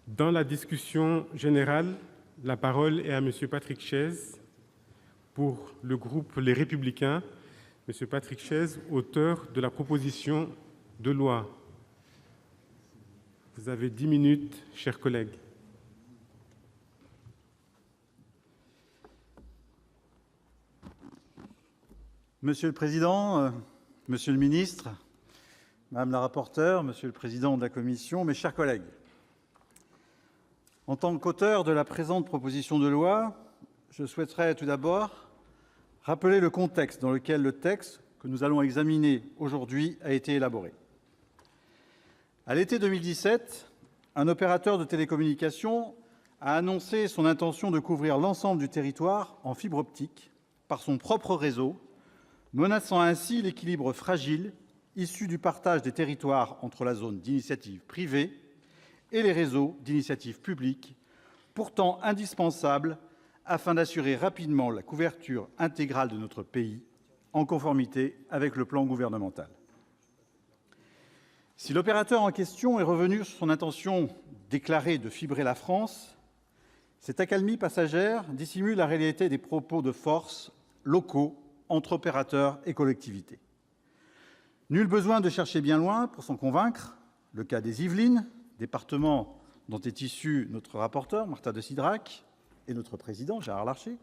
Dans la discussion générale, la parole est à Monsieur Patrick Chaize pour le groupe Les Républicains. Monsieur Patrick Chaize, auteur de la proposition de loi. Vous avez 10 minutes, chers collègues. Monsieur le Président, Monsieur le Ministre, Madame la rapporteure, Monsieur le Président de la Commission, mes chers collègues, en tant qu'auteur de la présente proposition de loi, je souhaiterais tout d'abord rappeler le contexte dans lequel le texte que nous allons examiner aujourd'hui a été élaboré. À l'été 2017, un opérateur de télécommunications a annoncé son intention de couvrir l'ensemble du territoire en fibre optique par son propre réseau, menaçant ainsi l'équilibre fragile issu du partage des territoires entre la zone d'initiative privée et les réseaux d'initiative publique, pourtant indispensables afin d'assurer rapidement la couverture intégrale de notre pays, en conformité avec le plan gouvernemental. Si l'opérateur en question est revenu sur son intention déclarée de fibrer la France, cette accalmie passagère dissimule la réalité des propos de force locaux entre opérateurs et collectivités. Nul besoin de chercher bien loin pour s'en convaincre. Le cas des Yvelines, département dont est issu notre rapporteur, Marta de Cidrac, et notre président, Gérard Larcher,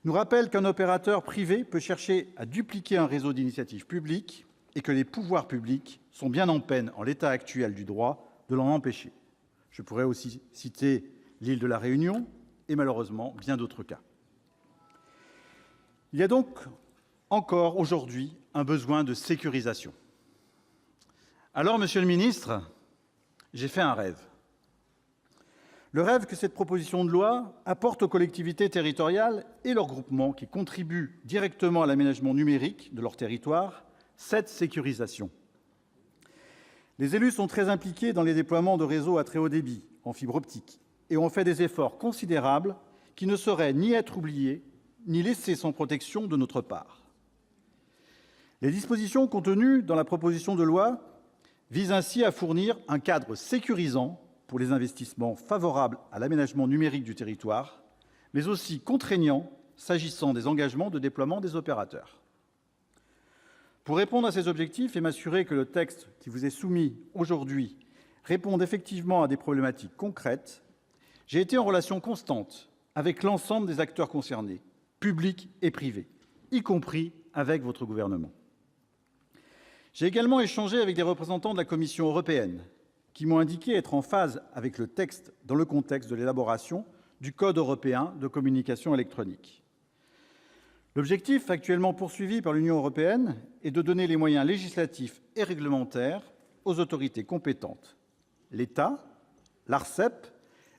nous rappelle qu'un opérateur privé peut chercher à dupliquer un réseau d'initiative publique et que les pouvoirs publics sont bien en peine, en l'état actuel du droit, de l'en empêcher. Je pourrais aussi citer l'île de la Réunion et malheureusement bien d'autres cas. Il y a donc encore aujourd'hui un besoin de sécurisation. Alors, Monsieur le Ministre, j'ai fait un rêve. Le rêve que cette proposition de loi apporte aux collectivités territoriales et leurs groupements qui contribuent directement à l'aménagement numérique de leur territoire cette sécurisation. Les élus sont très impliqués dans les déploiements de réseaux à très haut débit en fibre optique et ont fait des efforts considérables qui ne sauraient ni être oubliés ni laissés sans protection de notre part. Les dispositions contenues dans la proposition de loi visent ainsi à fournir un cadre sécurisant pour les investissements favorables à l'aménagement numérique du territoire, mais aussi contraignant s'agissant des engagements de déploiement des opérateurs. Pour répondre à ces objectifs et m'assurer que le texte qui vous est soumis aujourd'hui réponde effectivement à des problématiques concrètes, j'ai été en relation constante avec l'ensemble des acteurs concernés, publics et privés, y compris avec votre gouvernement. J'ai également échangé avec des représentants de la Commission européenne qui m'ont indiqué être en phase avec le texte dans le contexte de l'élaboration du Code européen de communication électronique. L'objectif actuellement poursuivi par l'Union européenne est de donner les moyens législatifs et réglementaires aux autorités compétentes, l'État, l'ARCEP,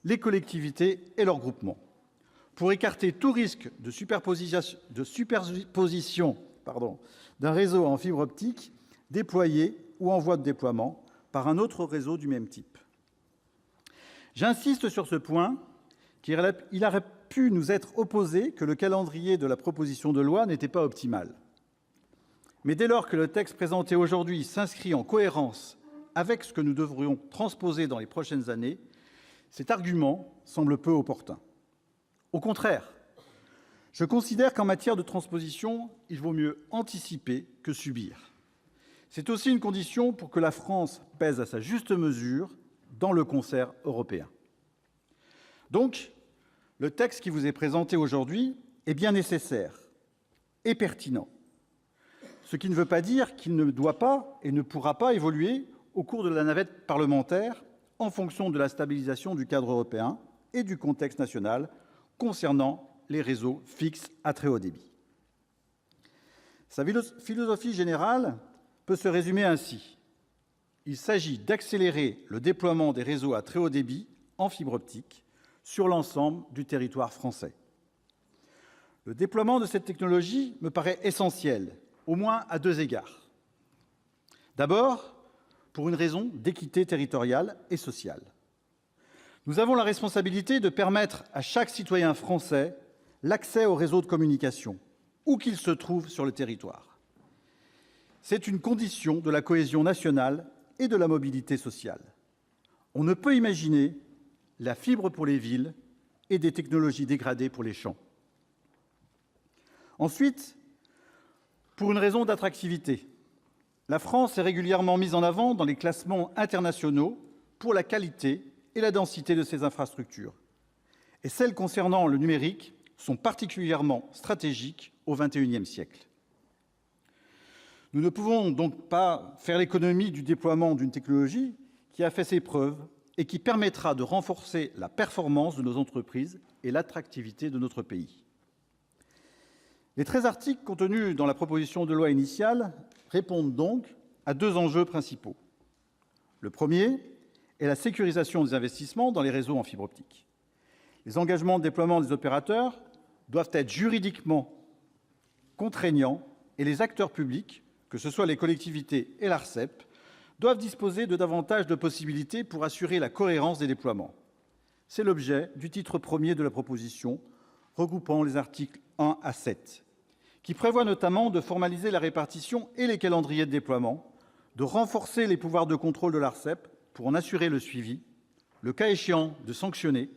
les collectivités et leurs groupements, pour écarter tout risque de superposition d'un réseau en fibre optique déployé ou en voie de déploiement par un autre réseau du même type. J'insiste sur ce point, car il aurait pu nous être opposé que le calendrier de la proposition de loi n'était pas optimal. Mais dès lors que le texte présenté aujourd'hui s'inscrit en cohérence avec ce que nous devrions transposer dans les prochaines années, cet argument semble peu opportun. Au contraire, je considère qu'en matière de transposition, il vaut mieux anticiper que subir. C'est aussi une condition pour que la France pèse à sa juste mesure dans le concert européen. Donc, le texte qui vous est présenté aujourd'hui est bien nécessaire et pertinent, ce qui ne veut pas dire qu'il ne doit pas et ne pourra pas évoluer au cours de la navette parlementaire en fonction de la stabilisation du cadre européen et du contexte national concernant les réseaux fixes à très haut débit. Sa philosophie générale peut se résumer ainsi. Il s'agit d'accélérer le déploiement des réseaux à très haut débit en fibre optique sur l'ensemble du territoire français. Le déploiement de cette technologie me paraît essentiel, au moins à deux égards. D'abord, pour une raison d'équité territoriale et sociale. Nous avons la responsabilité de permettre à chaque citoyen français l'accès au réseau de communication, où qu'il se trouve sur le territoire. C'est une condition de la cohésion nationale et de la mobilité sociale. On ne peut imaginer la fibre pour les villes et des technologies dégradées pour les champs. Ensuite, pour une raison d'attractivité, la France est régulièrement mise en avant dans les classements internationaux pour la qualité et la densité de ses infrastructures. Et celles concernant le numérique sont particulièrement stratégiques au XXIe siècle. Nous ne pouvons donc pas faire l'économie du déploiement d'une technologie qui a fait ses preuves et qui permettra de renforcer la performance de nos entreprises et l'attractivité de notre pays. Les 13 articles contenus dans la proposition de loi initiale répondent donc à deux enjeux principaux. Le premier est la sécurisation des investissements dans les réseaux en fibre optique. Les engagements de déploiement des opérateurs doivent être juridiquement contraignants et les acteurs publics, que ce soit les collectivités et l'Arcep, doivent disposer de davantage de possibilités pour assurer la cohérence des déploiements. C'est l'objet du titre premier de la proposition, regroupant les articles 1 à 7, qui prévoit notamment de formaliser la répartition et les calendriers de déploiement, de renforcer les pouvoirs de contrôle de l'Arcep pour en assurer le suivi, le cas échéant de sanctionner,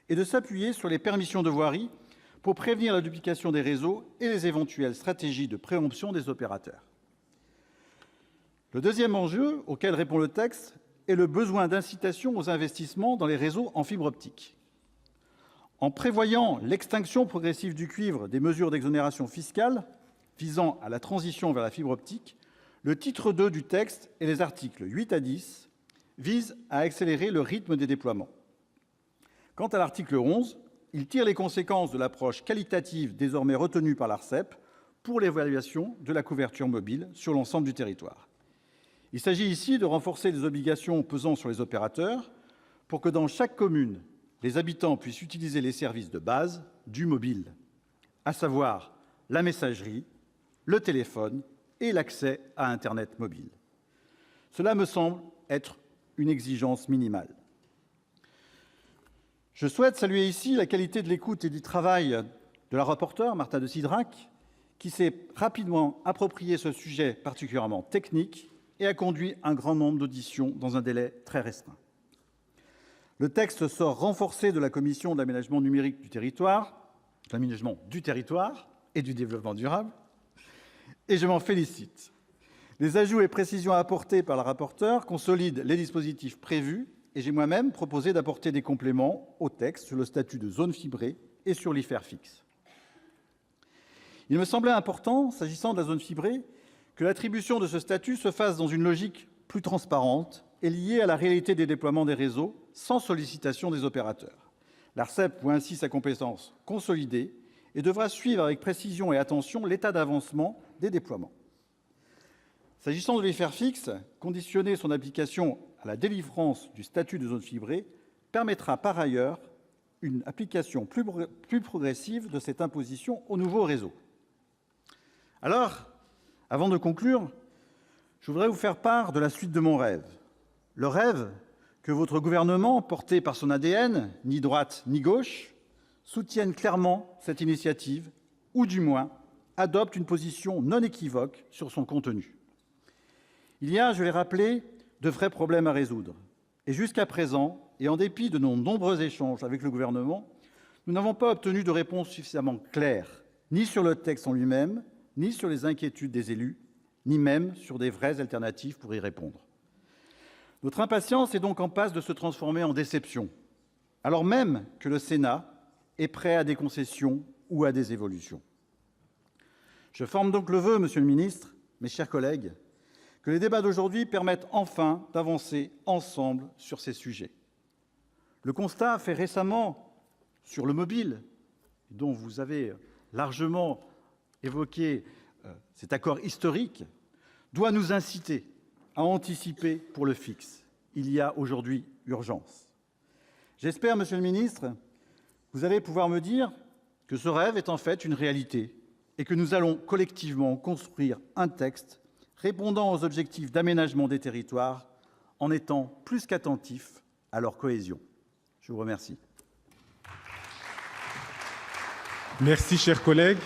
et de s'appuyer sur les permissions de voirie pour prévenir la duplication des réseaux et les éventuelles stratégies de préemption des opérateurs. Le deuxième enjeu auquel répond le texte est le besoin d'incitation aux investissements dans les réseaux en fibre optique. En prévoyant l'extinction progressive du cuivre des mesures d'exonération fiscale visant à la transition vers la fibre optique, le titre 2 du texte et les articles 8 à 10 visent à accélérer le rythme des déploiements. Quant à l'article 11, il tire les conséquences de l'approche qualitative désormais retenue par l'Arcep pour l'évaluation de la couverture mobile sur l'ensemble du territoire. Il s'agit ici de renforcer les obligations pesant sur les opérateurs pour que dans chaque commune, les habitants puissent utiliser les services de base du mobile, à savoir la messagerie, le téléphone et l'accès à Internet mobile. Cela me semble être une exigence minimale. Je souhaite saluer ici la qualité de l'écoute et du travail de la rapporteure, Marta de Cidrac, qui s'est rapidement approprié ce sujet particulièrement technique et a conduit un grand nombre d'auditions dans un délai très restreint. Le texte sort renforcé de la commission de l'aménagement numérique du territoire, de l'aménagement du territoire et du développement durable, et je m'en félicite. Les ajouts et précisions apportés par la rapporteure consolident les dispositifs prévus et j'ai moi-même proposé d'apporter des compléments au texte sur le statut de zone fibrée et sur l'IFER fixe. Il me semblait important, s'agissant de la zone fibrée, que l'attribution de ce statut se fasse dans une logique plus transparente et liée à la réalité des déploiements des réseaux, sans sollicitation des opérateurs. L'Arcep voit ainsi sa compétence consolidée et devra suivre avec précision et attention l'état d'avancement des déploiements. S'agissant de l'IFER fixe, conditionner son application à la délivrance du statut de zone fibrée permettra par ailleurs une application plus progressive de cette imposition aux nouveaux réseaux. Alors, avant de conclure, je voudrais vous faire part de la suite de mon rêve. Le rêve que votre gouvernement, porté par son ADN, ni droite ni gauche, soutienne clairement cette initiative, ou du moins adopte une position non équivoque sur son contenu. Il y a, je l'ai rappelé, de vrais problèmes à résoudre. Et jusqu'à présent, et en dépit de nos nombreux échanges avec le gouvernement, nous n'avons pas obtenu de réponse suffisamment claire, ni sur le texte en lui-même, ni sur les inquiétudes des élus, ni même sur des vraies alternatives pour y répondre. Notre impatience est donc en passe de se transformer en déception, alors même que le Sénat est prêt à des concessions ou à des évolutions. Je forme donc le vœu, Monsieur le ministre, mes chers collègues, que les débats d'aujourd'hui permettent enfin d'avancer ensemble sur ces sujets. Le constat fait récemment sur le mobile, dont vous avez largement évoqué cet accord historique, doit nous inciter à anticiper pour le fixe. Il y a aujourd'hui urgence. J'espère, Monsieur le ministre, vous allez pouvoir me dire que ce rêve est en fait une réalité et que nous allons collectivement construire un texte répondant aux objectifs d'aménagement des territoires en étant plus qu'attentifs à leur cohésion. Je vous remercie. Merci, chers collègues.